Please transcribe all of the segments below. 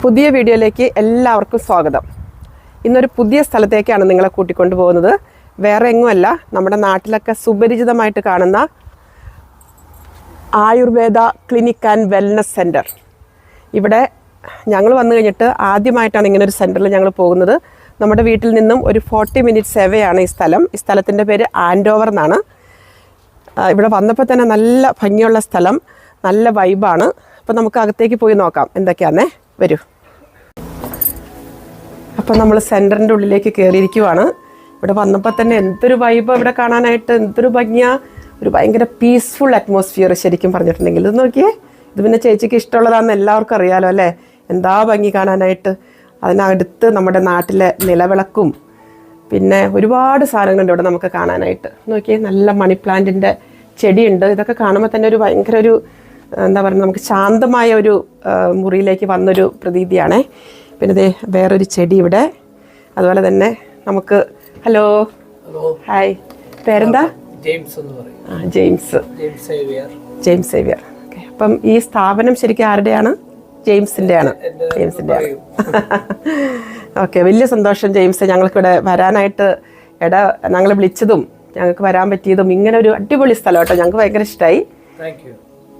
പുതിയ വീഡിയോയിലേക്ക് എല്ലാവർക്കും സ്വാഗതം. ഇന്നൊരു പുതിയ സ്ഥലത്തേക്കാണ് നിങ്ങളെ കൂട്ടിക്കൊണ്ടു പോകുന്നത്. വേറെ എങ്ങുമല്ല, നമ്മുടെ നാട്ടിലൊക്കെ സുപരിചിതമായിട്ട് കാണുന്ന Ayurveda clinic and wellness centre. ഇവിടെ ഞങ്ങൾ വന്നു കഴിഞ്ഞിട്ട് ആദ്യമായിട്ടാണ് ഇങ്ങനൊരു സെൻറ്ററിൽ ഞങ്ങൾ പോകുന്നത്. നമ്മുടെ വീട്ടിൽ നിന്നും ഒരു 40 മിനിറ്റ്സ് എവേയാണ് ഈ സ്ഥലം. ഈ സ്ഥലത്തിൻ്റെ പേര് ആൻഡോവർ എന്നാണ്. ഇവിടെ വന്നപ്പോൾ തന്നെ നല്ല ഭംഗിയുള്ള സ്ഥലം, നല്ല വൈബാണ്. അപ്പോൾ നമുക്ക് അകത്തേക്ക് പോയി നോക്കാം എന്തൊക്കെയാണെന്നേ. വരൂ. അപ്പോൾ നമ്മൾ സെൻറ്ററിൻ്റെ ഉള്ളിലേക്ക് കയറിയിരിക്കുവാണ്. ഇവിടെ വന്നപ്പോൾ തന്നെ എന്തൊരു വൈബ് ഇവിടെ കാണാനായിട്ട്, എന്തൊരു ഭംഗിയാണ്. ഒരു ഭയങ്കര പീസ്ഫുൾ അറ്റ്മോസ്ഫിയർ ശരിക്കും പറഞ്ഞിട്ടുണ്ടെങ്കിൽ. ഇത് നോക്കിയേ, ഇത് പിന്നെ ചേച്ചിക്ക് ഇഷ്ടമുള്ളതാണെന്ന് എല്ലാവർക്കും അറിയാലോ അല്ലേ. എന്താ ഭംഗി കാണാനായിട്ട്. അതിനടുത്ത് നമ്മുടെ നാട്ടിലെ നിലവിളക്കും പിന്നെ ഒരുപാട് സാധനങ്ങളുണ്ട് ഇവിടെ നമുക്ക് കാണാനായിട്ട്. നോക്കിയേ, നല്ല മണി പ്ലാന്റിൻ്റെ ചെടിയുണ്ട്. ഇതൊക്കെ കാണുമ്പോൾ തന്നെ ഒരു ഭയങ്കര ഒരു എന്താ പറയുക, നമുക്ക് ശാന്തമായ ഒരു മുറിയിലേക്ക് വന്നൊരു പ്രതീതിയാണേ. പിന്നെ ദേ വേറൊരു ചെടി ഇവിടെ. അതുപോലെ തന്നെ നമുക്ക് ഹലോ ഹായ്, പേരെന്താ? ജെയിംസ് എന്ന് പറയും. James Xavier. ഓക്കെ, അപ്പം ഈ സ്ഥാപനം ശരിക്കും ആരുടെയാണ്? ജെയിംസിൻ്റെയാണ്. ഓക്കെ, വലിയ സന്തോഷം ജെയിംസ്, ഞങ്ങൾക്കിവിടെ വരാനായിട്ട് ഞങ്ങൾ വിളിച്ചതും ഞങ്ങൾക്ക് വരാൻ പറ്റിയതും. ഇങ്ങനെ ഒരു അടിപൊളി സ്ഥലം കേട്ടോ, ഞങ്ങൾക്ക് ഭയങ്കര ഇഷ്ടമായി.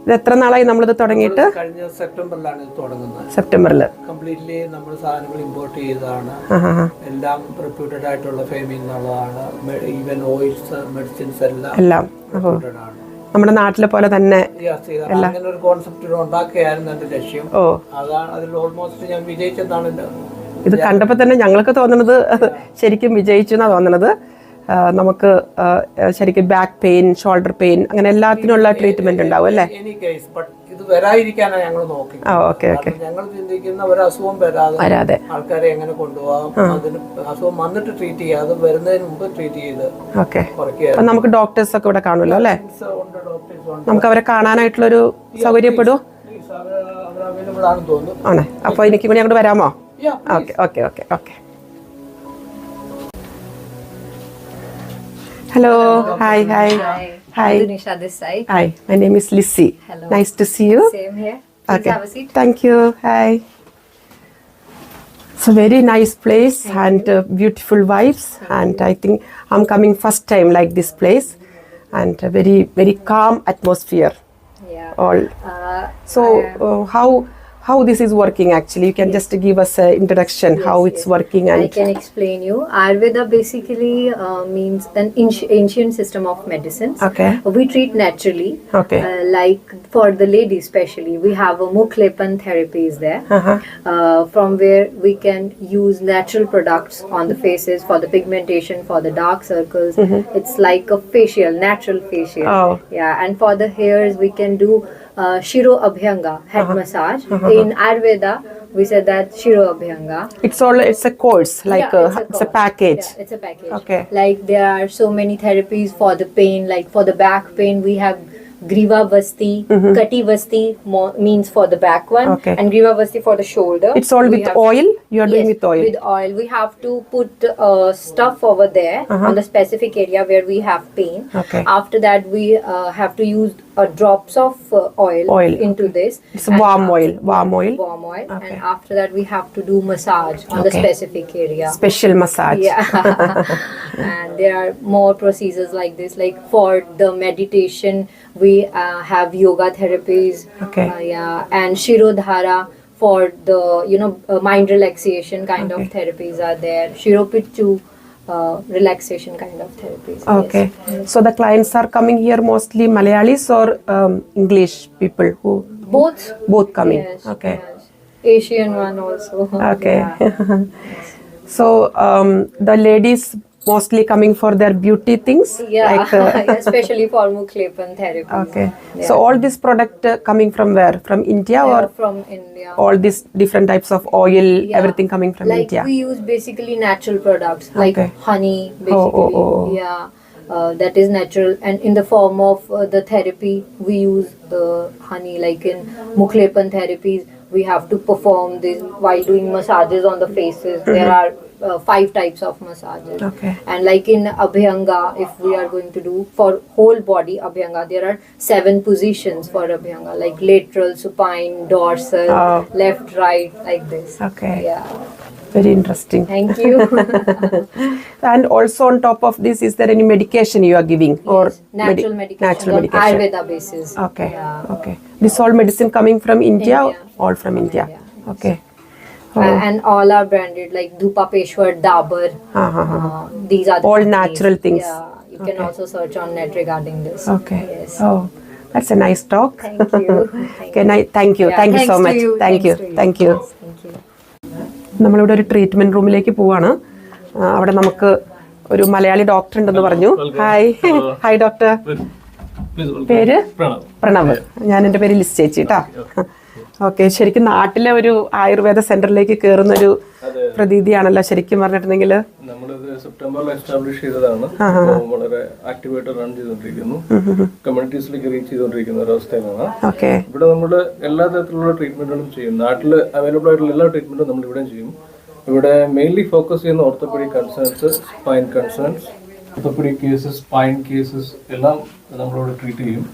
ഇത് എത്ര നാളായി നമ്മളിത് തുടങ്ങിയിട്ട്? കഴിഞ്ഞ സെപ്റ്റംബറിലാണ് ഇത് തുടങ്ങുന്നത്. സെപ്റ്റംബറിൽ കംപ്ലീറ്റ്ലി നമ്മൾ സാധനങ്ങൾ ഇമ്പോർട്ട് ചെയ്തതാണ്. എല്ലാം റെപ്യൂട്ടഡ് ആയിട്ടുള്ള ഫേമിൽ നിന്നുള്ളതാണ്. ഈവൻ ഓയിൽസ്, മെഡിസിൻസ് എല്ലാം നമ്മുടെ നാട്ടിലെ പോലെ തന്നെ അങ്ങനെ ഒരു കോൺസെപ്റ്റ് ഉണ്ടാക്കുകയായിരുന്നു എന്റെ ലക്ഷ്യം. അതാണ് അതിൽ ഓൾമോസ്റ്റ് ഞാൻ വിജയിച്ചെന്നാണ്. ഇത് കണ്ടപ്പോൾ തന്നെ ഞങ്ങൾക്ക് തോന്നുന്നത് ശരിക്കും വിജയിച്ചു എന്നാണ് തോന്നുന്നത്. നമുക്ക് ശരിക്കും ബാക്ക് പെയിൻ, ഷോൾഡർ പെയിൻ, അങ്ങനെ എല്ലാത്തിനുള്ള ട്രീറ്റ്മെന്റ് ഉണ്ടാവും അല്ലേ? ഇത് വരാതിരിക്കാനാണ് ഞങ്ങൾ നോക്കി. ഞങ്ങൾ ചിന്തിക്കുന്ന ഒരു അസുഖം വരാതെ ആൾക്കാരെ എങ്ങനെ കൊണ്ടുപോകാം, അതിന് അസുഖം വന്നിട്ട് ട്രീറ്റ് ചെയ്യുക, അത് വരുന്നതിന് മുമ്പ് ട്രീറ്റ് ചെയ്ത് കുറയ്ക്കുക. നമുക്ക് ഡോക്ടേഴ്സ് ഒക്കെ ഇവിടെ കാണുമല്ലോ അല്ലേ? നമുക്ക് അവരെ കാണാനായിട്ടുള്ളൊരു സൗകര്യപ്പെടുമോ? അവൈലബിൾ ആണെന്ന് തോന്നുന്നു. ആണേ, അപ്പോൾ എനിക്ക് കൂടി അങ്ങോട്ട് വരാമോ? Okay okay okay okay. Hello. Hi. Dunisha this side. Hi. My name is Lissy. Hello. Nice to see you. Same here. Please have a seat. Thank you. Hi. It's a very nice place and beautiful vibes. And I think I'm coming first time like this place, and a very very calm atmosphere. Yeah. All. So how this is working actually? You can just give us an introduction how it's working. And I can explain you. Ayurveda basically means an ancient system of medicines. Okay. We treat naturally. Okay. Like for the ladies especially, we have a Mukhlepan therapies there, from where we can use natural products on the faces for the pigmentation, for the dark circles. It's like a facial, natural facial. Oh. Yeah, and for the hairs we can do Shiro Abhyanga, head massage. In Ayurveda, we said that Shiro Abhyanga. It's a course, like it's a package. Yeah, it's a package. Okay. Like there are so many therapies for the pain. Like for the back pain, we have Griva Vasti, Kati Vasti means for the back one, and Griva Vasti for the shoulder. It's all with oil? You are doing with oil? With oil. We have to put stuff over there on the specific area where we have pain. Okay. After that, we have to use drops of oil into this. It's warm oil. Warm oil. Okay. And after that, we have to do massage on the specific area. Special massage. Yeah. And there are more procedures like this. Like for the meditation, we have yoga therapies. Okay. And Shirodhara for the mind relaxation kind of therapies are there. Shiropitchu relaxation kind of therapies. Okay. Yes. So the clients are coming here mostly Malayalis or English people who? Both coming. Yes. Okay. Yes. Asian one also. Okay. Yeah. So the ladies mostly coming for their beauty things? Yeah, like, especially for Mukhlepan therapy. Okay. Yeah. So all this product coming from where? From India or? From India. All these different types of oil, everything coming from like India? We use basically natural products like honey, basically. Yeah. That is natural, and in the form of the therapy we use honey. Like in Mukhlepan therapies, we have to perform this while doing massages on the faces. There are 5 types of massages. Okay. And like in Abhyanga, if we are going to do for whole body Abhyanga, there are 7 positions for Abhyanga, like lateral, supine, dorsal, left, right, like this. Okay. Yeah. Very interesting. Thank you. And also on top of this, is there any medication you are giving or Natural medication, natural on medication? Ayurveda basis. Okay. Yeah. Okay. This all medicine coming from India? India. All from India. Okay. And all are branded like Dhupa Peshwar, Dabur. These are the All companies. natural things. Yeah, you can also search on net regarding this. Okay. Yes. Oh, that's a nice talk. Thank you. Okay, thank you. Yeah, Thank you so thanks to much. you. Thank you. Thanks to you. Thank you. Thank you. നമ്മളിവിടെ ഒരു treatment റൂമിലേക്ക് പോവാണ്. അവിടെ നമുക്ക് ഒരു Malayali doctor ഉണ്ടെന്ന് പറഞ്ഞു. Hi. Hi doctor. പേര് പ്രണവ്. ഞാൻ എൻ്റെ പേര് ലിസ് ചേച്ചി കേട്ടോ. ഓക്കെ, ശരിക്കും നാട്ടിലെ ഒരു ആയുർവേദ സെന്ററിലേക്ക് കയറുന്ന ഒരു പ്രതീതിയാണല്ലോ ശരിക്കും പറഞ്ഞിട്ടുണ്ടെങ്കിൽ. നമ്മളിത് സെപ്റ്റംബറിൽ എസ്റ്റാബ്ലിഷ് ചെയ്തതാണ്. വളരെ ആക്ടിവായിട്ട് റൺ ചെയ്തുകൊണ്ടിരിക്കുന്നു, കമ്മ്യൂണിറ്റീസിലേക്ക് റീച്ച് ചെയ്തുകൊണ്ടിരിക്കുന്ന ഒരു അവസ്ഥയിലാണ്. ഇവിടെ നമ്മൾ എല്ലാ തരത്തിലുള്ള ട്രീറ്റ്മെന്റുകളും ചെയ്യും. നാട്ടിൽ അവൈലബിൾ ആയിട്ടുള്ള എല്ലാ ട്രീറ്റ്മെന്റും നമ്മൾ ഇവിടെ ചെയ്യും. ഇവിടെ മെയിൻലി ഫോക്കസ് ചെയ്യുന്ന orthopaedic concerns, spine concerns, orthopaedic cases, spine cases എല്ലാം നമ്മളിവിടെ ട്രീറ്റ് ചെയ്യും.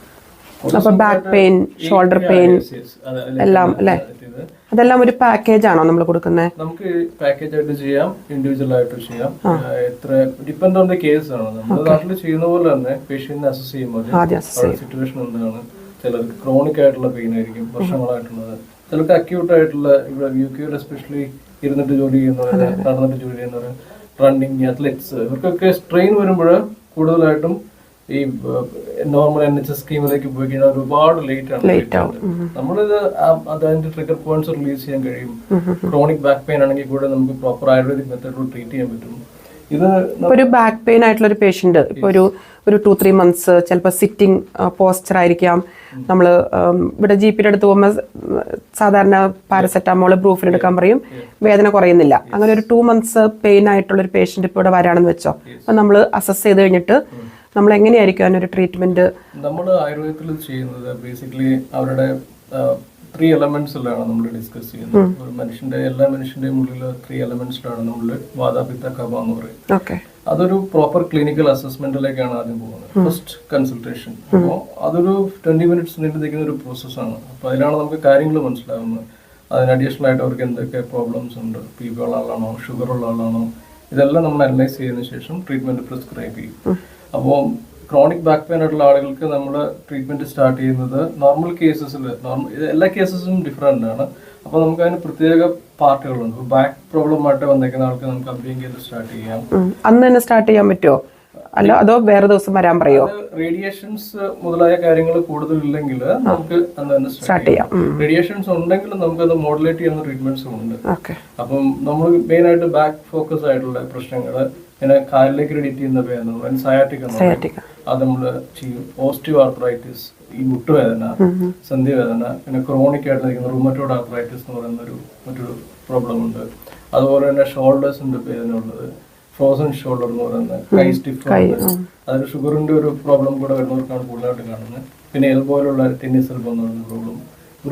അപ്പൊ ബാക്ക് പെയിൻ, ഷോൾഡർ പെയിൻ എല്ലാം അല്ലേ? അതെല്ലാം ഒരു പാക്കേജ് ആണോ നമ്മൾ കൊടുക്കുന്നത്? നമുക്ക് പാക്കേജ് ആയിട്ട് ചെയ്യാം, ഇൻഡിവിജ്വൽ ആയിട്ട് ചെയ്യാം. എത്ര ഡിപ്പെൻഡ് ഓൺ ദ കേസ് ആണ്. നമ്മുടെ നാട്ടിൽ ചെയ്യുന്ന പോലെ തന്നെ പേഷ്യന്റിനെ അസസ് ചെയ്യുമ്പോൾ സിറ്റുവേഷൻ എന്താണ്. ചിലർക്ക് ക്രോണിക് ആയിട്ടുള്ള പെയിൻ ആയിരിക്കും, വർഷങ്ങളായിട്ടുള്ളത്. ചിലർക്ക് അക്യൂട്ട് ആയിട്ടുള്ള, ഇവിടെ UK എസ്പെഷ്യലി ഇരുന്നിട്ട് ജോലി ചെയ്യുന്നവര്, നടന്നിട്ട് ജോലി ചെയ്യുന്നവര്, റണ്ണിങ് അത്ലറ്റ്സ്, ഇവർക്കൊക്കെ സ്ട്രെയിൻ വരുമ്പോൾ കൂടുതലായിട്ടും ഈ നോർമൽ NHS സ്കീമിലേക്ക് പോയി കഴിഞ്ഞാൽ ഒരുപാട് ലേറ്റ് ആണ്. നമ്മളിത് അതിന്റെ ട്രിഗർ പോയിന്റ്സ് റിലീസ് ചെയ്യാൻ കഴിയും. ക്രോണിക് ബാക്ക് പെയിൻ ആണെങ്കിൽ കൂടെ നമുക്ക് പ്രോപ്പർ ആയുർവേദിക് മെത്തേഡിൽ ട്രീറ്റ് ചെയ്യാൻ പറ്റും. ഇത് ഒരു ബാക്ക് പെയിൻ ആയിട്ടുള്ള ഒരു പേഷ്യന്റ് ഇപ്പോൾ ഒരു 2-3 മന്ത്സ് ചിലപ്പോൾ സിറ്റിംഗ് പോസ്ചർ ആയിരിക്കാം. നമ്മൾ ഇവിടെ GP അടുത്ത് പോകുമ്പോൾ സാധാരണ പാരസെറ്റാമോൾ ബ്രൂഫിൻ എടുക്കാൻ പറയും, വേദന കുറയുന്നില്ല. അങ്ങനെ ഒരു 2 മന്ത്സ് പെയിൻ ആയിട്ടുള്ള ഒരു പേഷ്യന്റ് ഇപ്പോൾ ഇവിടെ വരാണെന്ന് വെച്ചോ, അപ്പം നമ്മൾ അസസ് ചെയ്ത് കഴിഞ്ഞിട്ട് നമ്മൾ എങ്ങനെയായിരിക്കും അതിനൊരു ട്രീറ്റ്മെന്റ്? നമ്മൾ ആയുർവേദത്തിൽ ചെയ്യുന്നത് ബേസിക്കലി അവരുടെ 3 എലമെന്റ്സിലാണ് നമ്മൾ ഡിസ്കസ് ചെയ്യുന്നത്. ഒരു മനുഷ്യന്റെ എല്ലാ മനുഷ്യന്റെയും ഉള്ളിൽ 3 എലമെന്റ്സിലാണ് നമ്മൾ വാതാപിത്ത കഫ എന്ന് പറയും. അതൊരു പ്രോപ്പർ ക്ലിനിക്കൽ അസസ്മെന്റിലേക്കാണ് ആദ്യം പോകുന്നത്, ഫസ്റ്റ് കൺസൾട്ടേഷൻ. അപ്പോൾ അതൊരു 20 മിനിറ്റ്സ് നീണ്ടു നിൽക്കുന്ന ഒരു പ്രോസസ്സാണ്. അപ്പോൾ അതിലാണ് നമുക്ക് കാര്യങ്ങൾ മനസ്സിലാവുന്നത്. അതിന് അഡീഷണൽ ആയിട്ട് അവർക്ക് എന്തൊക്കെ പ്രോബ്ലംസ് ഉണ്ട്, PB ഉള്ള ആളാണോ, ഷുഗർ ഉള്ള ആളാണോ, ഇതെല്ലാം നമ്മൾ അനലൈസ് ചെയ്തതിനു ശേഷം ട്രീറ്റ്മെന്റ് പ്രിസ്ക്രൈബ് ചെയ്യും. അപ്പോൾ ക്രോണിക് ബാക്ക് പെയിൻ ആയിട്ടുള്ള ആളുകൾക്ക് നമ്മൾ ട്രീറ്റ്മെന്റ് സ്റ്റാർട്ട് ചെയ്യുന്നത് നോർമൽ കേസസിൽ, എല്ലാ കേസസും ഡിഫറെന്റ് ആണ്. അപ്പോൾ നമുക്ക് അതിന് പ്രത്യേക പാർട്ടുകളുണ്ട്. ബാക്ക് പ്രോബ്ലം ആയിട്ട് വന്നേക്കുന്ന ആൾക്ക് നമുക്ക് അബ്രിങ് ചെയ്ത് സ്റ്റാർട്ട് ചെയ്യാം. അന്ന് തന്നെ സ്റ്റാർട്ട് ചെയ്യാൻ പറ്റുമോ, അല്ല അതോ വേറെ ദിവസം വരാൻ പറയോ? റേഡിയേഷൻസ് മുതലായ കാര്യങ്ങൾ കൂടുതലില്ലെങ്കിൽ നമുക്ക് അന്ന് തന്നെ സ്റ്റാർട്ട് ചെയ്യാം. റേഡിയേഷൻസ് ഉണ്ടെങ്കിൽ നമുക്ക് അത് മോഡുലേറ്റ് ചെയ്യുന്ന ട്രീറ്റ്മെന്റ്സും ഉണ്ട്. അപ്പം നമ്മൾ മെയിൻ ആയിട്ട് ബാക്ക് ഫോക്കസ് ആയിട്ടുള്ള പ്രശ്നങ്ങൾ, പിന്നെ കാലിലേക്ക് റെഡിറ്റ് ചെയ്യുന്ന വേദന, സയാറ്റിക്, അത് നമ്മൾ ചെയ്യും. ഓസ്റ്റിയോ ആർത്രൈറ്റിസ്, ഈ മുട്ടുവേദന, സന്ധിവേദന, പിന്നെ ക്രോണിക് ആയിട്ട് നിൽക്കുന്ന റുമറ്റോയ്ഡ് ആർത്രൈറ്റിസ് എന്ന് പറയുന്ന മറ്റൊരു പ്രോബ്ലം ഉണ്ട്. അതുപോലെ തന്നെ ഷോൾഡേഴ്സിന്റെ വേദന ഉള്ളത്, ഫ്രോസൺ ഷോൾഡർ എന്ന് പറയുന്നത്, കൈ സ്റ്റിഫ്, അതിൽ ഷുഗറിന്റെ ഒരു പ്രോബ്ലം കൂടെ വരുന്നവർക്കാണ് കൂടുതലായിട്ട് കാണുന്നത്. പിന്നെ എൽബോയിലുള്ള ടെന്നീസ് എൽബോ എന്ന് പറയുന്ന പ്രോബ്ലം,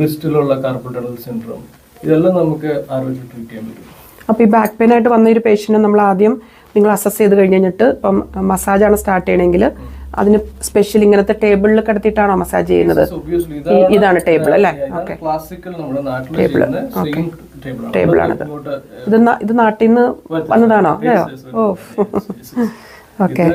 റിസ്റ്റിലുള്ള കാർപ്പൽ ടണൽ സിൻഡ്രോം, ഇതെല്ലാം നമുക്ക് ആരോഗ്യത്തിൽ ട്രീറ്റ് ചെയ്യാൻ പറ്റും. അപ്പോൾ ഈ ബാക്ക് പെയിൻ ആയിട്ട് വന്ന ഒരു പേഷ്യന്റ് നമ്മൾ ആദ്യം നിങ്ങൾ അസസ് ചെയ്ത് കഴിഞ്ഞിട്ട് ഇപ്പം മസാജാണ് സ്റ്റാർട്ട് ചെയ്യണമെങ്കിൽ അതിന് സ്പെഷ്യൽ ഇങ്ങനത്തെ ടേബിളിൽ കിടത്തിയിട്ടാണോ മസാജ് ചെയ്യുന്നത്? ഇതാണ് ടേബിൾ അല്ലേ? ഓക്കെ, ടേബിളാണത്. ഇത് നാട്ടിൽ നിന്ന് വന്നതാണോ? അതെയോ? ഓ, ഓക്കെ.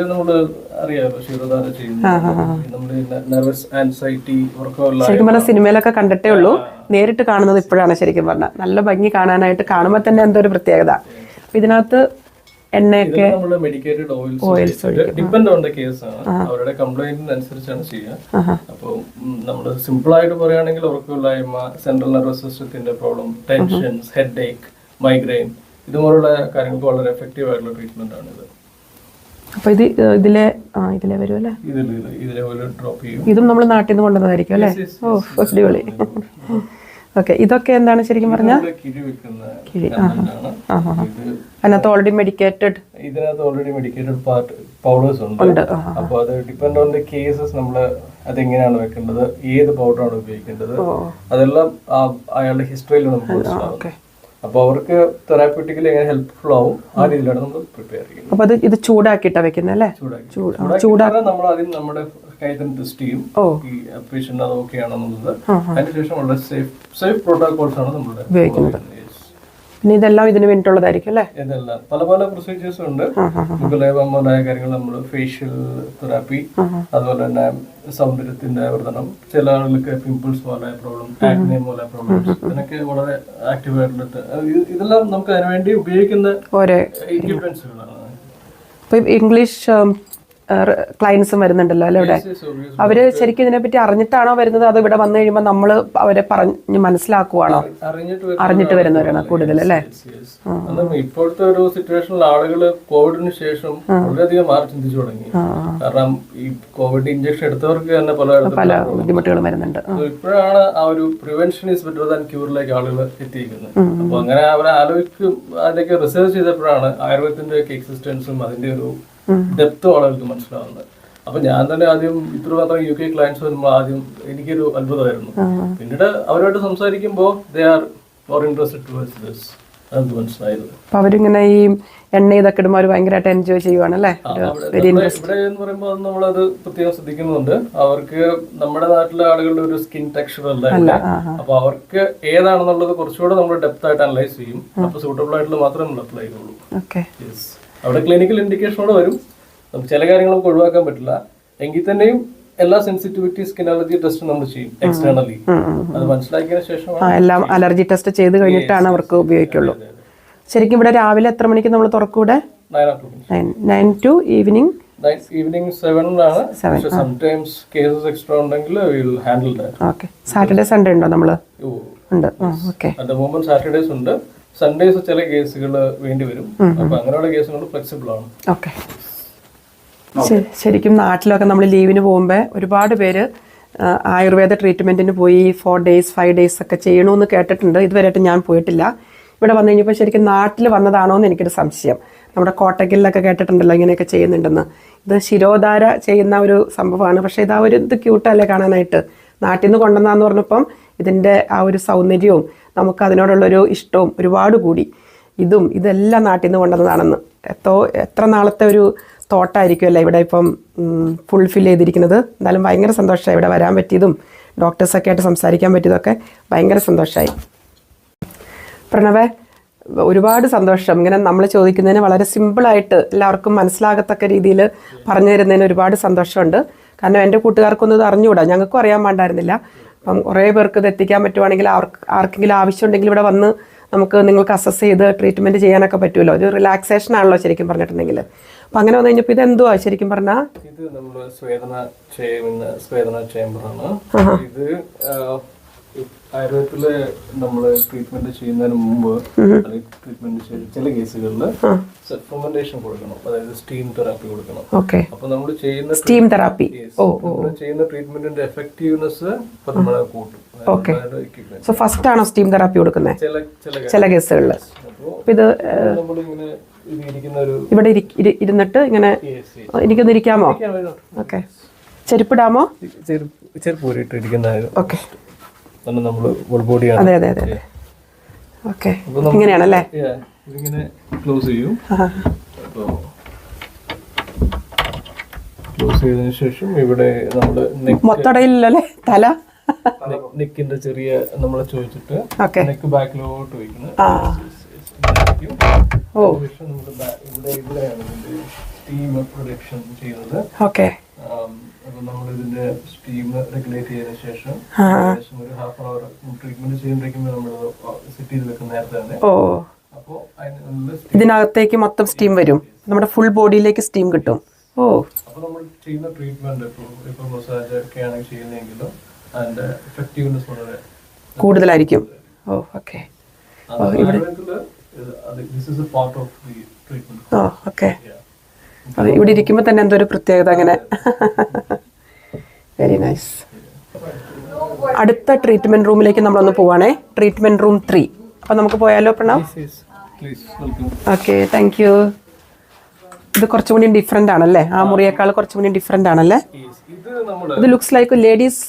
ശരിക്കും പറഞ്ഞാൽ സിനിമയിലൊക്കെ കണ്ടിട്ടേ ഉള്ളൂ, നേരിട്ട് കാണുന്നത് ഇപ്പോഴാണ്. ശരിക്കും പറഞ്ഞാൽ നല്ല ഭംഗി കാണാനായിട്ട്, കാണുമ്പോൾ തന്നെ എന്തോ ഒരു പ്രത്യേകത. ഇതിനകത്ത് എണ്ണയൊക്കെ oils depend on the case ആണ്, അവരുടെ കംപ്ലൈന്റിന് അനുസരിച്ചാണ് ചെയ്യുക. അപ്പോൾ നമ്മൾ സിമ്പിൾ ആയിട്ട് പറയുകയാണെങ്കിൽ ഉറക്കമില്ലായ്മ, സെൻട്രൽ നെർവസ് സിസ്റ്റത്തിന്റെ പ്രോബ്ലം, ടെൻഷൻസ്, ഹെഡ് ഏക്ക്, മൈഗ്രെയിൻ, ഇതുപോലുള്ള കാര്യങ്ങൾക്ക് വളരെ എഫക്റ്റീവ് ആയിട്ടുള്ള ട്രീറ്റ്മെന്റ് ആണ് ഇത്. അപ്പൊ ഇതിലെ വരും അല്ലേ? ഇതിലെ ഡ്രോപ്പ് ചെയ്യും. ഇതും നമ്മൾ നാട്ടിൽ നിന്ന് കൊണ്ടുവന്നതായിരിക്കും അല്ലേ? ഓ, അടിപൊളി. ഓക്കെ, ഇതൊക്കെ എന്താണ് ശരിക്കും പറഞ്ഞാൽ? കിഴി. അതിനകത്ത് ഓൾറെഡി മെഡിക്കേറ്റഡ്, ഇതിനകത്ത് ഓൾറെഡി മെഡിക്കേറ്റഡ് പൗഡേഴ്സ് ഉണ്ട്. അപ്പൊ അത് ഡിപ്പെൻഡ് ഓൺ ദ കേസസ് നമ്മൾ അതെങ്ങനെയാണ് വെക്കേണ്ടത്, ഏത് പൗഡറാണ് ഉപയോഗിക്കേണ്ടത്, അതെല്ലാം അയാളുടെ ഹിസ്റ്ററിയിൽ നമുക്ക് മനസ്സിലാവും. അപ്പോൾ അവർക്ക് തെറാപ്യൂട്ടിക്കലി എങ്ങനെ ഹെൽപ്ഫുൾ ആവും ആ രീതിയിലാണ് നമ്മൾ പ്രിപ്പയർ ചെയ്യുന്നത്. അപ്പൊ ഇത് ചൂടാക്കിയിട്ടാ വെക്കുന്നത് അല്ലേ? ചൂടാക്കി നമ്മൾ ആദ്യം നമ്മുടെ കൈത്തിന് ടെസ്റ്റ് ചെയ്യും ഈ പേഷ്യന്റ് അത് ഓക്കെ ആണെന്നുള്ളത്. അതിനുശേഷം വളരെ സേഫ് പ്രോട്ടോകോൾസ് ആണ് നമ്മൾ ഉപയോഗിക്കുന്നത്. പിന്നെ ഇതെല്ലാം ഇതിന് വേണ്ടിയിട്ടുള്ളതായിരിക്കും അല്ലേ? ഇതെല്ലാം പല പല പ്രൊസീജിയേഴ്സ് ഉണ്ട്. മുഖലേപമായ കാര്യങ്ങൾ, നമ്മൾ ഫേഷ്യൽ തെറാപ്പി, അതുപോലെ തന്നെ സൗന്ദര്യത്തിന്റെ വർധനം, ചില ആളുകൾക്ക് പിമ്പിൾസ് പോലെ പ്രോബ്ലം, ആക്നെ പോലെ പ്രോബ്ലംസ്, ഇതിനൊക്കെ വളരെ ആക്റ്റീവ് ആയിട്ടുള്ള ഇതെല്ലാം നമുക്ക് അതിനുവേണ്ടി ഉപയോഗിക്കുന്ന എക്യുപ്മെന്റ്സുകളാണ്. ഇപ്പൊ ഇംഗ്ലീഷ് ക്ലയൻസും വരുന്നുണ്ടല്ലോ അല്ലെ ഇവിടെ? അവര് ശരിക്കും ഇതിനെപ്പറ്റി അറിഞ്ഞിട്ടാണോ വരുന്നത്, അത് ഇവിടെ വന്നു കഴിയുമ്പോൾ നമ്മൾ അവരെ പറഞ്ഞ് മനസ്സിലാക്കുവാണോ? അറിഞ്ഞിട്ട് വരുന്നവരാണ് കൂടുതൽ അല്ലേ? ഇപ്പോഴത്തെ ഒരു സിറ്റുവേഷനിൽ ആളുകൾ കോവിഡിന് ശേഷം വളരെയധികം മാറി ചിന്തിച്ചു തുടങ്ങി. കാരണം ഈ കോവിഡ് ഇഞ്ചക്ഷൻ എടുത്തവർക്ക് തന്നെ പല ബുദ്ധിമുട്ടുകളും വരുന്നുണ്ട്. ഇപ്പോഴാണ് ആ ഒരു പ്രിവെൻഷൻ ഈസ് ബെറ്റർ ദാൻ ക്യൂറിലേക്ക് ആളുകൾ എത്തിയിരിക്കുന്നത്. അപ്പൊ അങ്ങനെ അവരെ ആലോചിക്കും, അതിലേക്ക് റിസർച്ച് ചെയ്തപ്പോഴാണ് ആയുർവേദത്തിന്റെ ഒക്കെ എക്സിസ്റ്റൻസും അതിന്റെ ഒരു ഡെപ്തും ആളുകൾക്ക് മനസ്സിലാവുന്നത്. അപ്പൊ ഞാൻ തന്നെ ആദ്യം ഇത്ര മാത്രം UK ക്ലയൻസ് വരുമ്പോൾ ആദ്യം എനിക്കൊരു അത്ഭുതമായിരുന്നു. പിന്നീട് അവരുമായിട്ട് സംസാരിക്കുമ്പോൾ they are more interested towards this. അത് മനസ്സിലായത്. അപ്പൊ അവരിങ്ങനെ ഈ എണ്ണ ഇതൊക്കെ ഇടുമ്പോൾ അവർ ഭയങ്കരമായിട്ട് എൻജോയ് ചെയ്യുവാണല്ലേ? ഇവിടെ എന്ന് പറയുമ്പോൾ നമ്മളത് പ്രത്യേകം ശ്രദ്ധിക്കുന്നുണ്ട്. അവർക്ക് നമ്മുടെ നാട്ടിലെ ആളുകളുടെ ഒരു സ്കിൻ ടെക്സ്ചർ അല്ല. അപ്പൊ അവർക്ക് ഏതാണെന്നുള്ളത് കുറച്ചുകൂടെ നമ്മൾ ഡെപ്ത് ആയിട്ട് അനലൈസ് ചെയ്യും. അപ്പൊ സൂട്ടബിൾ ആയിട്ടുള്ള മാത്രമേ നമ്മൾ അപ്ലൈ ചെയ്യുള്ളൂ. അവിടെ ക്ലിനിക്കൽ ഇൻഡിക്കേഷനോടെ വരും. നമുക്ക് ചില കാര്യങ്ങൾ നമുക്ക് ഒഴിവാക്കാൻ പറ്റില്ല. എങ്കിൽ തന്നെയും എല്ലാ സെൻസിറ്റിവിറ്റി സ്കിൻ അലർജി ടെസ്റ്റും നമ്മൾ ചെയ്യും എക്സ്റ്റേണലി. അത് മനസ്സിലാക്കിയതിനു ശേഷം എല്ലാം അലർജി ടെസ്റ്റ് ചെയ്ത് കഴിഞ്ഞിട്ടാണ് അവർക്ക് ഉപയോഗിക്കുള്ളൂ. ശരിക്കും ഇവിടെ രാവിലെ എത്ര മണിക്ക് നമ്മൾ തുറക്കൂടെ? 9 to ഈവനിങ് 7 ആണ്. സംടൈംസ് കേസസ് എക്സ്ട്രാ ഉണ്ടെങ്കിൽ we will handle that. Okay. Saturday Sunday ഉണ്ടോ? നമ്മൾ ഉണ്ട്. Okay. At the moment Saturdays ഉണ്ട്. സൺഡേസ് ചില കേസുകൾ വേണ്ടി വരും. അപ്പൊ അങ്ങനെയുള്ള കേസുകൾ ഫ്ലെക്സിബിൾ ആണ്. ഓക്കെ. ശരിക്കും നാട്ടിലൊക്കെ നമ്മൾ ലീവിന് പോകുമ്പോൾ ഒരുപാട് പേര് ആയുർവേദ ട്രീറ്റ്മെൻറ്റിന് പോയി 4 days 5 days ഒക്കെ ചെയ്യണമെന്ന് കേട്ടിട്ടുണ്ട്. ഇതുവരെയായിട്ട് ഞാൻ പോയിട്ടില്ല. ഇവിടെ വന്നു കഴിഞ്ഞപ്പോൾ ശരിക്കും നാട്ടിൽ വന്നതാണോ എന്ന് എനിക്കൊരു സംശയം. നമ്മുടെ കോട്ടക്കലിലൊക്കെ കേട്ടിട്ടുണ്ടല്ലോ ഇങ്ങനെയൊക്കെ ചെയ്യുന്നുണ്ടെന്ന്. ഇത് ശിരോധാര ചെയ്യുന്ന ഒരു സംഭവമാണ്. പക്ഷേ ഇത് ആ ഒരു ഇത് ക്യൂട്ടല്ലേ കാണാനായിട്ട്. നാട്ടിൽ നിന്ന് കൊണ്ടുവന്നാന്ന് പറഞ്ഞപ്പം ഇതിൻ്റെ ആ ഒരു സൗന്ദര്യവും നമുക്ക് അതിനോടുള്ളൊരു ഇഷ്ടവും ഒരുപാട് കൂടി. ഇതെല്ലാം നാട്ടിൽ നിന്ന് കൊണ്ടുവന്നതാണെന്ന് എത്ര നാളത്തെ ഒരു തോട്ടായിരിക്കുമല്ലേ ഇവിടെ ഇപ്പം ഫുൾഫിൽ ചെയ്തിരിക്കുന്നത്. എന്തായാലും ഭയങ്കര സന്തോഷമായി ഇവിടെ വരാൻ പറ്റിയതും ഡോക്ടേഴ്സൊക്കെ ആയിട്ട് സംസാരിക്കാൻ പറ്റിയതൊക്കെ ഭയങ്കര സന്തോഷമായി. പ്രണവേ, ഒരുപാട് സന്തോഷം. ഇങ്ങനെ നമ്മൾ ചോദിക്കുന്നതിന് വളരെ സിമ്പിളായിട്ട് എല്ലാവർക്കും മനസ്സിലാകത്തക്ക രീതിയിൽ പറഞ്ഞു തരുന്നതിന് ഒരുപാട് സന്തോഷമുണ്ട്. കാരണം എൻ്റെ കൂട്ടുകാർക്കൊന്നും ഇത് അറിഞ്ഞുകൂടാ, ഞങ്ങൾക്കും അറിയാൻ പാണ്ടായിരുന്നില്ല. അപ്പം കുറേ പേർക്ക് ഇത് എത്തിക്കാൻ പറ്റുവാണെങ്കിൽ ആർക്കെങ്കിലും ആവശ്യമുണ്ടെങ്കിൽ ഇവിടെ വന്ന് നമുക്ക് നിങ്ങൾക്ക് അസസ് ചെയ്ത് ട്രീറ്റ്മെൻറ്റ് ചെയ്യാനൊക്കെ പറ്റുമല്ലോ. ഒരു റിലാക്സേഷൻ ആണല്ലോ ശരിക്കും പറഞ്ഞിട്ടുണ്ടെങ്കിൽ. അപ്പം അങ്ങനെ വന്നു കഴിഞ്ഞപ്പോൾ ഇതെന്തുവാ ശരിക്കും പറഞ്ഞാൽ? ഇത് നമ്മൾ സ്വേദന ചേംബറാണ്. ഇത് ആയുർവേദത്തില് നമ്മൾ ട്രീറ്റ്മെന്റ് ചെയ്യുന്നതിന് മുമ്പ് ട്രീറ്റ്മെന്റ് ചില കേസുകളിൽ ഫെർമെന്റേഷൻ കൊടുക്കണം, അതായത് സ്റ്റീം തെറാപ്പി കൊടുക്കണം. അപ്പൊ നമ്മൾ ചെയ്യുന്ന സ്റ്റീം തെറാപ്പി ചെയ്യുന്ന ട്രീറ്റ്മെന്റിന്റെ എഫക്റ്റീവ്നെസ് കൂട്ടും. സോ ഫസ്റ്റ് ആണോ സ്റ്റീം തെറാപ്പി കൊടുക്കുന്നത് ചില കേസുകളിൽ? ഇത് ഇവിടെ ഇരുന്നിട്ട് ഇങ്ങനെ എനിക്കൊന്ന് ഇരിക്കാമോ? ഓക്കെ. ചെരുപ്പിടാമോ? ചെരുപ്പ് ഊരിയിട്ട് ഇരിക്കുന്നതായിരുന്നു. ഓക്കെ. അതെ അതെ അതെ. ഓക്കെ. ഇങ്ങനെയാണല്ലേ? ഇതിങ്ങനെ ക്ലോസ് ചെയ്യും. ക്ലോസ് ചെയ്തതിനു ശേഷം ഇവിടെ നമ്മള് മൊത്തടയില്ലല്ലേ തല നെക്കിന്റെ ചെറിയ നമ്മളെ ചോദിച്ചിട്ട് നെക്ക് ബാക്കിലോട്ട് വയ്ക്കുന്നത്. ഇവിടെയാണ് സ്റ്റീം പ്രൊഡക്ഷൻ ചെയ്യുന്നത്. ഓക്കെ. അപ്പൊ നമ്മൾ ഇതിന്റെ സ്റ്റീം റെഗുലേറ്റ് ചെയ്തതിനു ശേഷം ഏകദേശം ഒരു ½ hour ട്രീറ്റ്മെന്റ് ചെയ്യുമ്പോഴേക്കും നമ്മൾ സെറ്റ് ചെയ്ത് വെക്കുന്ന നേരത്തെ തന്നെ. അപ്പോ ഇതിനകത്തേക്ക് മൊത്തം സ്റ്റീം വരും, നമ്മുടെ ഫുൾ ബോഡിയിലേക്ക് സ്റ്റീം കിട്ടും. അപ്പൊ നമ്മൾ ചെയ്യുന്ന ട്രീറ്റ്മെന്റ് ഇപ്പൊ മസാജ് ഒക്കെ ആണെങ്കിൽ ചെയ്യുന്നെങ്കിലും അതിന്റെ എഫക്റ്റീവ്നെസ് വളരെ കൂടുതലായിരിക്കും. ഓക്കെ. ഇവിടെ ഇരിക്കുമ്പോൾ തന്നെ എന്തോ ഒരു പ്രത്യേകത അങ്ങനെ. Very nice. അടുത്ത ട്രീറ്റ്മെന്റ് റൂമിലേക്ക് നമ്മളൊന്ന് പോവാണേ. Treatment room 3. അപ്പൊ നമുക്ക് പോയാലോ പ്രണവ്? Okay, thank you. ഇത് കുറച്ചും കൂടി ഡിഫറെന്റ് ആണല്ലേ? ആ മുറിയേക്കാൾ കുറച്ചും കൂടി ഡിഫറെന്റ് ആണല്ലേ? ഇത് ലുക്സ് ലൈക്ക് ലേഡീസ്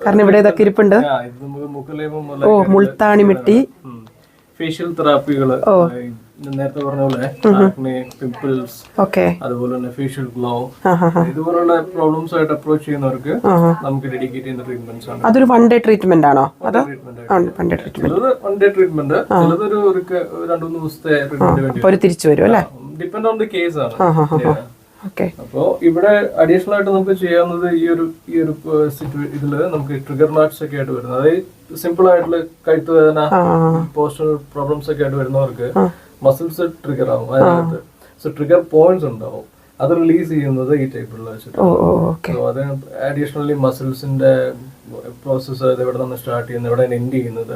കാരണം ഇവിടെ ഇതൊക്കെ ഇരിപ്പുണ്ട്. ഇത് നമുക്ക് മുഖലേപം ഓ, മുൾത്താണി മിട്ടി, ഫേഷ്യൽ തെറാപ്പികള്, നേരത്തെ പറഞ്ഞ പോലെ പിമ്പിൾസ്, അതുപോലെ തന്നെ ഫേഷ്യൽ ഗ്ലോ, ഇതുപോലുള്ള പ്രോബ്ലംസ് ആയിട്ട് അപ്രോച്ച് ചെയ്യുന്നവർക്ക് നമുക്ക് ഡെഡിക്കേറ്റ് ചെയ്യുന്ന ട്രീറ്റ്മെന്റ്സ് ആണ്. അതൊരു 1 day ട്രീറ്റ്മെന്റ് ആണോ? അതോ 1 day ട്രീറ്റ്മെന്റ്? ചിലത് 1 day ട്രീറ്റ്മെന്റ്, ചിലതൊരു 2-3 ദിവസത്തെ ട്രീറ്റ്മെന്റ് വേണ്ടി ഒരു തിരിച്ചു വരും അല്ലേ? ഡിപ്പെൻഡ് ഓൺ ദി കേസ് ആണ്. അപ്പോ ഇവിടെ അഡീഷണൽ ആയിട്ട് നമുക്ക് ചെയ്യാവുന്നത് ഈ ഒരു ഇതില് നമുക്ക് ട്രിഗർ മാർക്സ് ഒക്കെ ആയിട്ട് വരുന്നത്, അതായത് സിമ്പിൾ ആയിട്ടുള്ള കഴുത്ത് വേദന, പോസ്റ്റർ പ്രോബ്ലംസ് ഒക്കെ ആയിട്ട് വരുന്നവർക്ക് മസിൽസ് ട്രിഗർ ആവും അതിനകത്ത്. സോ ട്രിഗർ പോയിന്റ്സ് ഉണ്ടാവും, അത് റിലീസ് ചെയ്യുന്നത് ഈ ടൈപ്പിലുള്ള വെച്ചിട്ട്. അത് അഡീഷണലി മസിൽസിന്റെ പ്രോസസ്സ്, അത് എവിടെ നിന്ന് സ്റ്റാർട്ട് ചെയ്യുന്നത്, എവിടെ എൻഡ് ചെയ്യുന്നത്,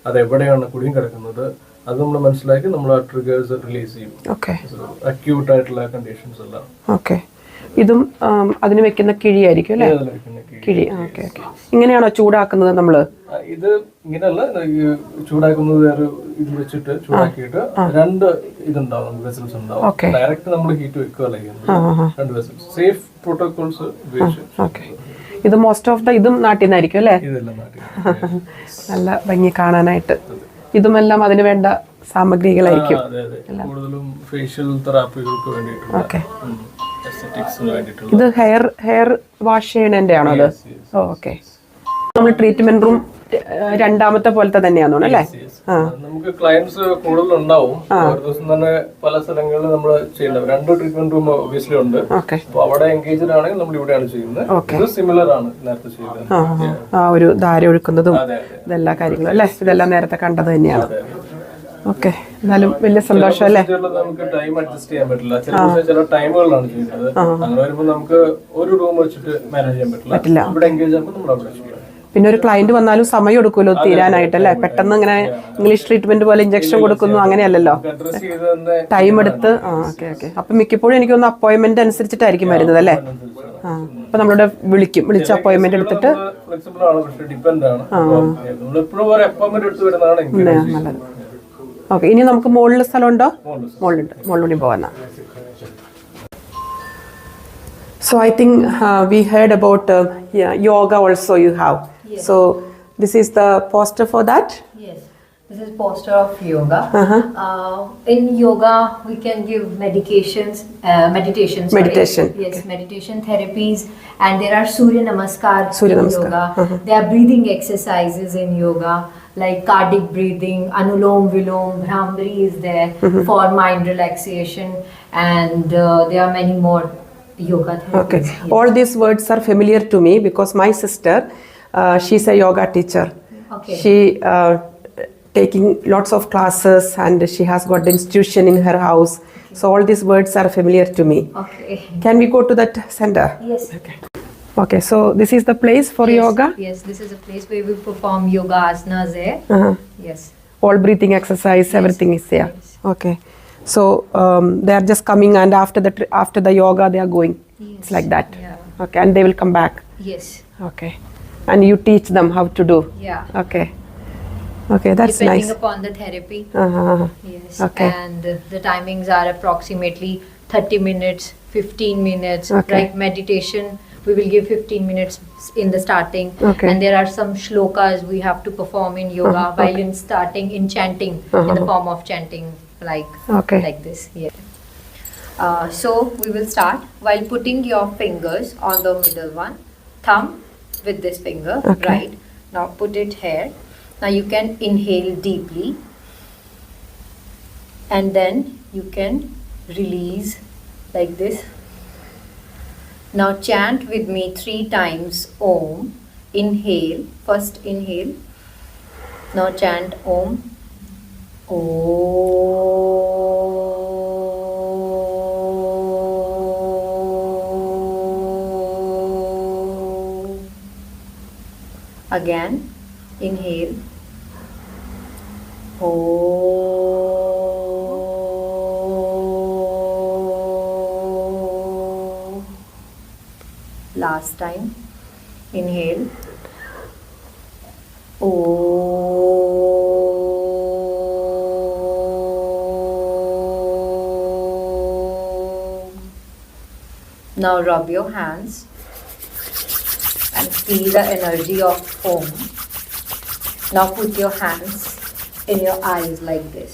അത് എവിടെയാണ് കുടുങ്ങി കിടക്കുന്നത്, അത് നമ്മൾ മനസ്സിലാക്കി നമ്മൾ ആ ട്രിഗേഴ്സ് റിലീസ് ചെയ്യും. അക്യൂട്ട് ആയിട്ടുള്ള കണ്ടീഷൻസ് എല്ലാം. ഓക്കെ. ഇതും അതിന് വെക്കുന്ന കിഴിയായിരിക്കും അല്ലേ? കിഴി. Okay okay. ഇങ്ങനെയാണോ ചൂടാക്കുന്നത് നമ്മള്? ഇത് ഇങ്ങനെയല്ല, ചൂടാക്കുന്നത് വേറെ ഇത് വെച്ചിട്ട് ചൂടാക്കിയിട്ട് 2 ഇതുണ്ടാവും, വെസൽസ് ഉണ്ടാവും. ഡയറക്റ്റ് നമ്മൾ ഹീറ്റ് വെക്കുകയല്ല ചെയ്യുന്നത്, 2 വെസൽസ്. സേഫ് പ്രോട്ടോകോൾസ് ഉപയോഗിച്ച്. ഇത് മോസ്റ്റ് ഓഫ് ദ ഇതും നാട്ടിൽ നിന്നായിരിക്കും അല്ലേ? ഇതെല്ലാം നാട്ടിൽ. നല്ല ഭംഗി കാണാനായിട്ട്. ഇതുമെല്ലാം അതിന് വേണ്ട സാമഗ്രികളായിരിക്കും. കൂടുതലും ഫേഷ്യൽ തെറാപ്പികൾക്ക് വേണ്ടിയിട്ടുള്ള, എസ്തെറ്റിക്സിന് വേണ്ടിയിട്ടുള്ള. ഇത് ഹെയർ വാഷ് ചെയ്യണതിന്റെ ആണോ അത്? ഓക്കെ. നമ്മൾ ട്രീറ്റ്മെന്റ് റൂം രണ്ടാമത്തെ പോലത്തെ തന്നെയാണോ അല്ലേ? നമുക്ക് ക്ലയൻസ് കൂടുതലുണ്ടാവും. ഒരു ദിവസം തന്നെ പല സ്ഥലങ്ങളിൽ നമ്മൾ ചെയ്യുന്നത്. 2 ട്രീറ്റ്മെന്റ് റൂം ഒബിയസ്ലി ഉണ്ട്. അപ്പൊ അവിടെ എൻഗേജ്ഡ് ആണെങ്കിൽ നമ്മൾ ഇവിടെയാണ് ചെയ്യുന്നത്. ഇത് സിമിലർ ആണ് നേരത്തെ ചെയ്യുന്നത്. ആ ഒരു ധാര ഒഴുക്കുന്നതും ഇതെല്ലാ കാര്യങ്ങളും അല്ലേ? ഇതെല്ലാം നേരത്തെ കണ്ടത് തന്നെയാണ്. ഓക്കെ. എന്നാലും വലിയ സന്തോഷം അല്ലേ? നമുക്ക് ടൈം അഡ്ജസ്റ്റ് ചെയ്യാൻ പറ്റില്ല, ചില ടൈമുകളിലാണ് ചെയ്യുന്നത്. അങ്ങനെ വരുമ്പോൾ നമുക്ക് ഒരു റൂം വെച്ചിട്ട് മാനേജ് ചെയ്യാൻ പറ്റില്ല. ഇവിടെ എൻഗേജ് ആകുമ്പോൾ നമ്മൾ അവിടെ ചെയ്യാം. പിന്നെ ഒരു ക്ലയന്റ് വന്നാലും സമയം എടുക്കുമല്ലോ തീരാനായിട്ടല്ലേ? പെട്ടെന്ന് ഇങ്ങനെ ഇംഗ്ലീഷ് ട്രീറ്റ്മെന്റ് പോലെ ഇഞ്ചക്ഷൻ കൊടുക്കുന്നു അങ്ങനെയല്ലോ, ടൈം എടുത്ത്. Okay okay. അപ്പൊ മിക്കപ്പോഴും എനിക്കൊന്ന് അപ്പോയിന്റ്മെന്റ് അനുസരിച്ചിട്ടായിരിക്കും വരുന്നത് അല്ലേ? അപ്പൊ നമ്മളിവിടെ വിളിച്ച് അപ്പോയിന്റ്മെന്റ് എടുത്തിട്ട്. നല്ലത്. ഓക്കെ. ഇനി നമുക്ക് മുകളിൽ സ്ഥലമുണ്ടോ? മുകളിലൂടെ പോകാന്ന. So I think we heard about yoga also you have. Yes. So this is the poster for that? Yes. This is poster of yoga. In yoga we can give meditation. Yes, okay. Meditation therapies, and there are Surya Namaskar in yoga. There are breathing exercises in yoga, like cardiac breathing, Anulom Vilom, Bhramari is there for mind relaxation, and there are many more yoga therapies. Okay. Yes. All these words are familiar to me because my sister, she's a yoga teacher. Okay. She taking lots of classes and she has got the institution in her house. So all these words are familiar to me. Okay. Can we go to that center? Yes. Okay. Okay, so this is the place for yoga? Yes, this is a place where we perform yoga asanas there. Yes. All breathing exercise, everything is there. Yes. Okay. So they are just coming and after the yoga they are going. Yes. It's like that. Yeah. Okay, and they will come back. Yes. Okay. And you teach them how to do. Yeah. Okay. Okay, that's Depending nice. upon the therapy. Yes. Okay. And the timings are approximately 30 minutes, 15 minutes. Okay. Like meditation, we will give 15 minutes in the starting. Okay. And there are some shlokas we have to perform in yoga while in starting in chanting, in the form of chanting, like this. Yeah. So we will start while putting your fingers on the middle one, thumb with this finger, Okay. right? Now put it here. Now you can inhale deeply and then you can release like this. Now chant with me 3 times Om. Inhale, first inhale. Now chant Om. Om. Again, inhale. Om. Last time, inhale. Om. Now rub your hands and feel the energy of Om. Now put your hands in your eyes like this.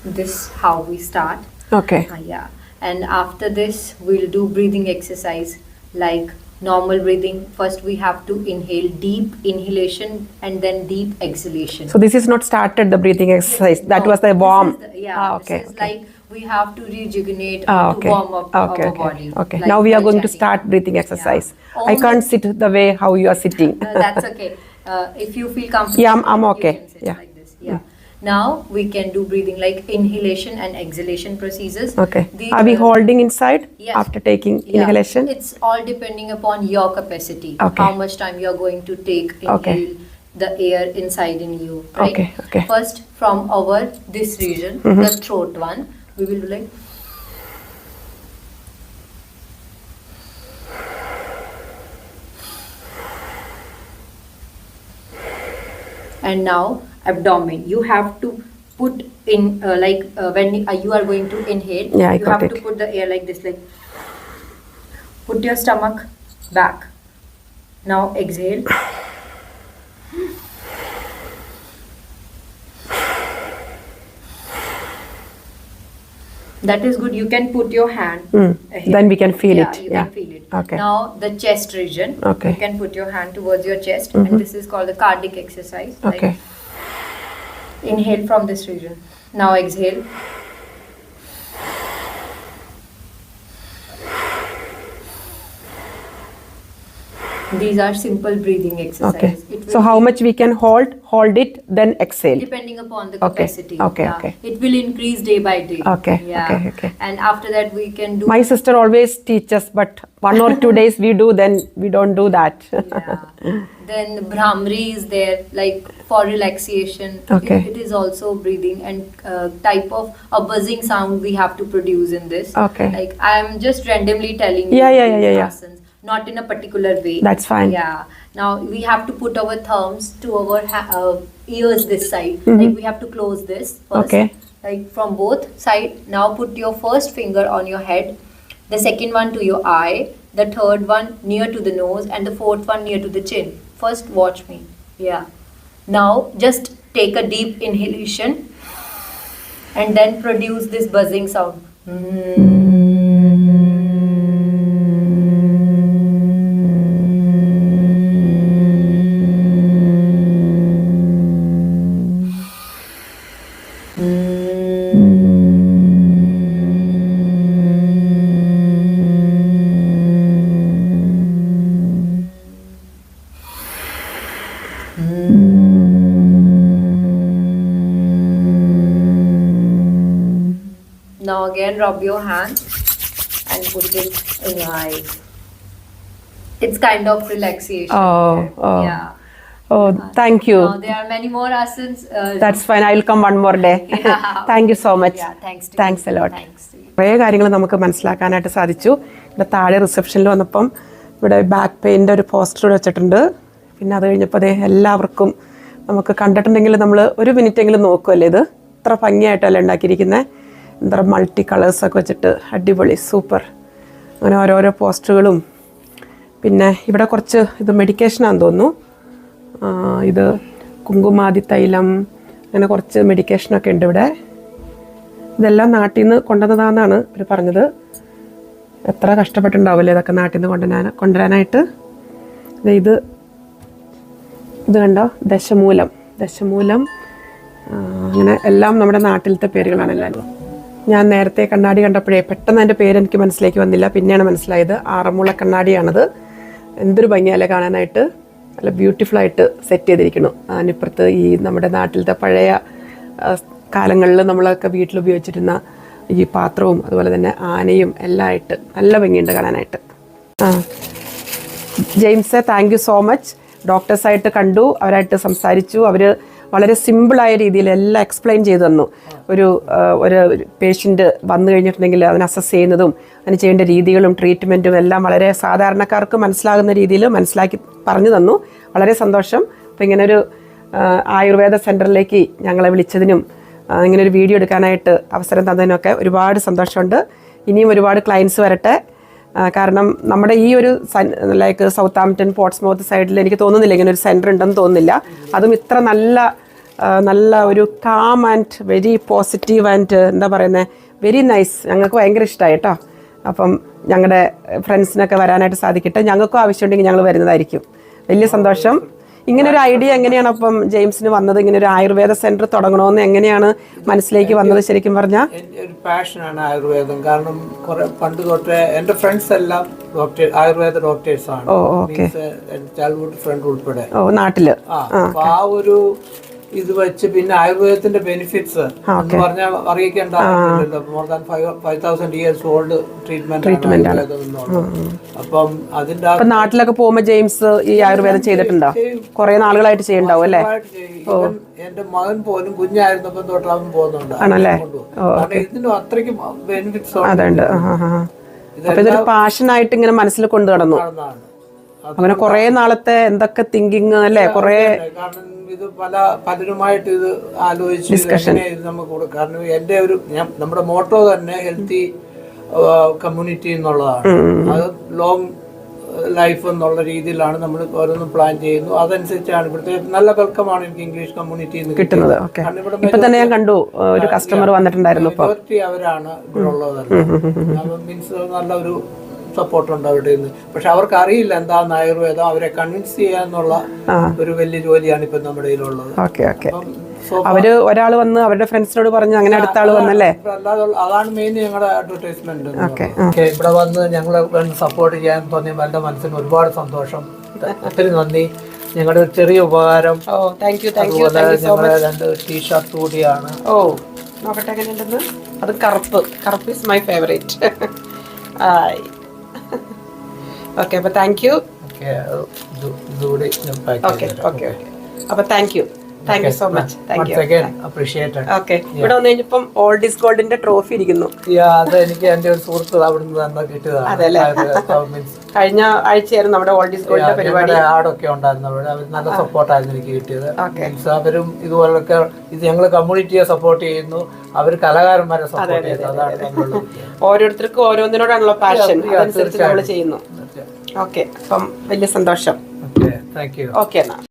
This how we start. Okay. Yeah. And after this, we'll do breathing exercise like normal breathing. First, we have to inhale, deep inhalation, and then deep exhalation. So this is not started the breathing exercise. That No, was the warm. Okay. This is like we have to rejuvenate Okay. to warm up Okay. our Okay. body. Okay. like Now we are while going to chanting. start breathing exercise. Yeah. I can't sit the way how you are sitting. That's okay. If you feel comfortable, Yeah, I'm okay. You can sit Yeah. like this. Yeah. Now we can do breathing like inhalation and exhalation procedures. Okay. The, Are we holding inside Yes. after taking Yeah, inhalation? it's all depending upon your capacity. Okay. How much time you are going to take inhale Okay. the air inside in you. Right? Okay, okay. First, from our this region, the throat one, we will do like. And now abdomen. You have to put in when you are going to inhale. Yeah, I you got have it. to put the air like this. Like put your stomach back. Now exhale. That is good. You can put your hand. here. Then we can feel Yeah, it. you Yeah. can feel it. Okay. Now the chest region. Okay. You can put your hand towards your chest, and this is called the cardiac exercise. Like, Okay. inhale from this region. Now exhale. These are simple breathing exercises. Okay. It will So how much we can hold it, then exhale. depending upon the Okay. capacity. Okay, Yeah. okay. It will increase day by day. Okay, Yeah. okay, okay. And after that we can do. My sister always teaches, but 1 or 2 days we do, then we don't do that. Yeah. Then Brahmari is there, like for relaxation. Okay. It is also breathing and type of a buzzing sound we have to produce in this. Okay. Like I am just randomly telling you. Yeah. these asanas, not in a particular way. That's fine. Yeah. Now we have to put our thumbs to our ears this side. Like we have to close this first. Okay. Like from both side. Now put your first finger on your head, the second one to your eye, the third one near to the nose, and the fourth one near to the chin. First watch me. Yeah. Now just take a deep inhalation and then produce this buzzing sound. Now again rub your hand and put it in your eyes. It's kind of relaxation. Oh. Yeah. Oh, thank you. Now there are many more asanas. That's fine. I will come one more day. Yeah. Thank you so much. Yeah, thanks to Thanks you. a lot. Thanks to you. കുറേ കാര്യങ്ങൾ നമുക്ക് മനസ്സിലാക്കാനായിട്ട് സാധിച്ചു. ഇവിടെ താഴെ റിസപ്ഷനിൽ വന്നപ്പം ഇവിടെ back പെയിൻ്റെ ഒരു പോസ്റ്റർ വെച്ചിട്ടുണ്ട്. പിന്നെ അത് കഴിഞ്ഞപ്പോൾ അതേ എല്ലാവർക്കും നമുക്ക് കണ്ടിട്ടുണ്ടെങ്കിൽ നമ്മൾ ഒരു മിനിറ്റെങ്കിലും നോക്കുമല്ലേ, ഇത് ഇത്ര ഭംഗിയായിട്ടല്ലേ ഉണ്ടാക്കിയിരിക്കുന്നത്. എന്താ മൾട്ടി കളേഴ്സൊക്കെ വെച്ചിട്ട് അടിപൊളി, സൂപ്പർ. അങ്ങനെ ഓരോരോ പോസ്റ്ററുകളും. പിന്നെ ഇവിടെ കുറച്ച് ഇത് മെഡിക്കേഷനാണെന്ന് തോന്നുന്നു. ഇത് കുങ്കുമാതി തൈലം, അങ്ങനെ കുറച്ച് മെഡിക്കേഷനൊക്കെ ഉണ്ട് ഇവിടെ. ഇതെല്ലാം നാട്ടിൽ നിന്ന് കൊണ്ടുവന്നതാണെന്നാണ് അവർ പറഞ്ഞത്. എത്ര കഷ്ടപ്പെട്ടുണ്ടാവില്ലേ ഇതൊക്കെ നാട്ടിൽ നിന്ന് കൊണ്ടുവരാനായിട്ട്. ഇത് കണ്ടോ, ദശമൂലം. അങ്ങനെ എല്ലാം നമ്മുടെ നാട്ടിലത്തെ പേരുകളാണ് എല്ലാവരും. ഞാൻ നേരത്തെ കണ്ണാടി കണ്ടപ്പോഴേ പെട്ടെന്ന് എൻ്റെ പേര് എനിക്ക് മനസ്സിലേക്ക് വന്നില്ല. പിന്നെയാണ് മനസ്സിലായത് ആറന്മുള കണ്ണാടിയാണത്. എന്തൊരു ഭംഗിയല്ലേ കാണാനായിട്ട്, നല്ല ബ്യൂട്ടിഫുള്ളായിട്ട് സെറ്റ് ചെയ്തിരിക്കുന്നു. അതിനിപ്പുറത്ത് ഈ നമ്മുടെ നാട്ടിലത്തെ പഴയ കാലങ്ങളിൽ നമ്മളൊക്കെ വീട്ടിൽ ഉപയോഗിച്ചിരുന്ന ഈ പാത്രവും അതുപോലെ തന്നെ ആനയും എല്ലാം ആയിട്ട് നല്ല ഭംഗിയുണ്ട് കാണാനായിട്ട്. James, thank you so much. ഡോക്ടേഴ്സായിട്ട് കണ്ടു, അവരായിട്ട് സംസാരിച്ചു. അവർ വളരെ സിമ്പിളായ രീതിയിൽ എല്ലാം എക്സ്പ്ലെയിൻ ചെയ്തു തന്നു. ഒരു പേഷ്യൻ്റ് വന്നു കഴിഞ്ഞിട്ടുണ്ടെങ്കിൽ അതിനെ അസസ് ചെയ്യുന്നതും അതിന് ചെയ്യേണ്ട രീതികളും ട്രീറ്റ്മെൻറ്റും എല്ലാം വളരെ സാധാരണക്കാർക്ക് മനസ്സിലാകുന്ന രീതിയിൽ മനസ്സിലാക്കി പറഞ്ഞു തന്നു. വളരെ സന്തോഷം. അപ്പോൾ ഇങ്ങനൊരു ആയുർവേദ സെൻറ്ററിലേക്ക് ഞങ്ങളെ വിളിച്ചതിനും ഇങ്ങനൊരു വീഡിയോ എടുക്കാനായിട്ട് അവസരം തന്നതിനൊക്കെ ഒരുപാട് സന്തോഷമുണ്ട്. ഇനിയും ഒരുപാട് ക്ലയൻസ് വരട്ടെ. കാരണം നമ്മുടെ ഈ ഒരു ലൈക്ക് സൗത്ത് ആംപ്റ്റൺ പോർട്സ്മൗത്ത് സൈഡിൽ എനിക്ക് തോന്നുന്നില്ല ഇങ്ങനെ ഒരു സെൻറ്റർ ഉണ്ടെന്ന് തോന്നുന്നില്ല. അതും ഇത്ര നല്ല ഒരു calm and very positive and എന്താ പറയുന്നത് വെരി നൈസ്. ഞങ്ങൾക്ക് ഭയങ്കര ഇഷ്ടമായി കേട്ടോ. അപ്പം ഞങ്ങളുടെ ഫ്രണ്ട്സിനൊക്കെ വരാനായിട്ട് സാധിക്കട്ടെ. ഞങ്ങൾക്കും ആവശ്യമുണ്ടെങ്കിൽ ഞങ്ങൾ വരുന്നതായിരിക്കും. വലിയ സന്തോഷം. ഇങ്ങനെ ഒരു ഐഡിയ എങ്ങനെയാണ് അപ്പം ജെയിംസിന് വന്നത്? ഇങ്ങനെ ഒരു ആയുർവേദ സെന്റർ തുടങ്ങണമെന്ന് എങ്ങനെയാണ് മനസ്സിലേക്ക് വന്നത് ശരിക്കും പറഞ്ഞാൽ? എൻ്റെ ഒരു പാഷനാണ് ആയുർവേദം. കാരണം കുറെ പണ്ട് തൊട്ടേ എൻ്റെ ഫ്രണ്ട്സ് എല്ലാം ആയുർവേദ ഡോക്ടേഴ്സ് ആണ്. ചൈൽഡ്ഹുഡ് ഫ്രണ്ട് ഉൾപ്പെടെ നാട്ടില്. അപ്പൊ ആ ഒരു ഇത് വെച്ച് പിന്നെ ആയുർവേദത്തിന്റെ ബെനിഫിറ്റ്സ് എന്ന് പറഞ്ഞാൽ അറിയിക്കേണ്ട more than 5000 years old treatment ആണ്. അപ്പം അതിന്റെ നാട്ടിലൊക്കെ പോകുമ്പോ ജെയിംസ് ഈ ആയുർവേദം ചെയ്തിട്ടുണ്ടോ? കുറെ നാളുകളായിട്ട് ചെയ്യുന്നുണ്ടാവും അല്ലേ? എന്റെ മകൻ പോലും കുഞ്ഞായിരുന്നപ്പോ തൊട്ട് അവൻ പോകുന്നുണ്ട്. കാരണം ഇതിന് അത്രയ്ക്കും ബെനിഫിറ്റ്സ് ഉണ്ട്. അപ്പൊ ഇതൊരു പാഷനായിട്ട് ഇങ്ങനെ മനസ്സിൽ കൊണ്ടു നടന്നു. അങ്ങനെ കുറെ നാളത്തെ എന്തൊക്കെ തിങ്കിങ് അല്ലേ? കുറെ ഇത് പലരുമായിട്ട് ഇത് ആലോചിച്ച് ഇത് നമുക്ക് കൊടുക്കാം. കാരണം എന്റെ ഒരു നമ്മുടെ മോട്ടോ തന്നെ ഹെൽത്തി കമ്മ്യൂണിറ്റി എന്നുള്ളതാണ്. അത് ലോങ് ലൈഫ് എന്നുള്ള രീതിയിലാണ് നമ്മൾ ഓരോന്നും പ്ലാൻ ചെയ്യുന്നു. അതനുസരിച്ചാണ് ഇവിടുത്തെ നല്ല വെൽക്കമാണ് എനിക്ക് ഇംഗ്ലീഷ് കമ്മ്യൂണിറ്റി കിട്ടുന്നത്. ഇപ്പൊ തന്നെ ഞാൻ കണ്ടു ഒരു കസ്റ്റമർ വന്നിട്ടുണ്ടായിരുന്നു. അവരാണ് ഇവിടെ ഉള്ളത്. മീൻസ് നല്ലൊരു സപ്പോർട്ടുണ്ട് അവരുടെ നിന്ന്. പക്ഷെ അവർക്ക് അറിയില്ല എന്താണ് ആയുർവേദം. അവരെ കൺവിൻസ് ചെയ്യാന്നുള്ള ഒരു വലിയ ജോലിയാണ് ഇപ്പൊ നമ്മുടെ കയ്യിലുള്ളത്. അവര് ഒരാൾ വന്ന് അവരുടെ ഫ്രണ്ട്സിനോട് പറഞ്ഞു, അങ്ങനെ അടുത്ത ആള് വന്നല്ലേ? അതാണ് മെയിൻ ഞങ്ങളുടെ അഡ്വർടൈസ്മെന്റ്. ഇവിടെ വന്ന് ഞങ്ങളെ സപ്പോർട്ട് ചെയ്യാൻ തോന്നിയ എന്റെ മനസ്സിന് ഒരുപാട് സന്തോഷം. ഒത്തിരി നന്ദി. ഞങ്ങളുടെ ഒരു ചെറിയ ഉപകാരം. ഞങ്ങളുടെ 2 ടീഷർട്ട് കൂടിയാണ്. നോക്കട്ടെ എങ്ങനെയുണ്ടെന്ന്. അത് കറുപ്പ് ഇസ് മൈ ഫേവറേറ്റ്. ഓക്കെ, അപ്പൊ താങ്ക് യു. അപ്പൊ thank you so much. Okay, ഇവിടെ വന്നു കഴിഞ്ഞപ്പം ഓൾഡ് ഈസ് ഗോൾഡിന്റെ ട്രോഫി ഇരിക്കുന്നു. അത് എനിക്ക് എന്റെ ഒരു സുഹൃത്ത് അവിടുന്ന് തന്നെ കിട്ടിയതാണ്. അതെല്ലേ? കഴിഞ്ഞ ആഴ്ചയായിരുന്നു നമ്മുടെ ഓൾഡ് ഈസ് ഗോൾഡിന്റെ പരിപാടി. ആടൊക്കെ ഉണ്ടായിരുന്നു അവിടെ. അവർ നല്ല സപ്പോർട്ടായിരുന്നു എനിക്ക് കിട്ടിയത്. അവരും ഇതുപോലൊക്കെ ഇത് ഞങ്ങൾ കമ്മ്യൂണിറ്റിയെ സപ്പോർട്ട് ചെയ്യുന്നു. അവർ കലാകാരന്മാരെ സപ്പോർട്ട് ചെയ്യുന്നു. അതാണ് ഓരോരുത്തർക്കും ഓരോന്നിനോടാണല്ലോ പാഷൻ, അതനുസരിച്ച് നമ്മൾ ചെയ്യുന്നു. ഓക്കെ, അപ്പം വലിയ സന്തോഷം. Thank you. ഓക്കെ എന്നാ.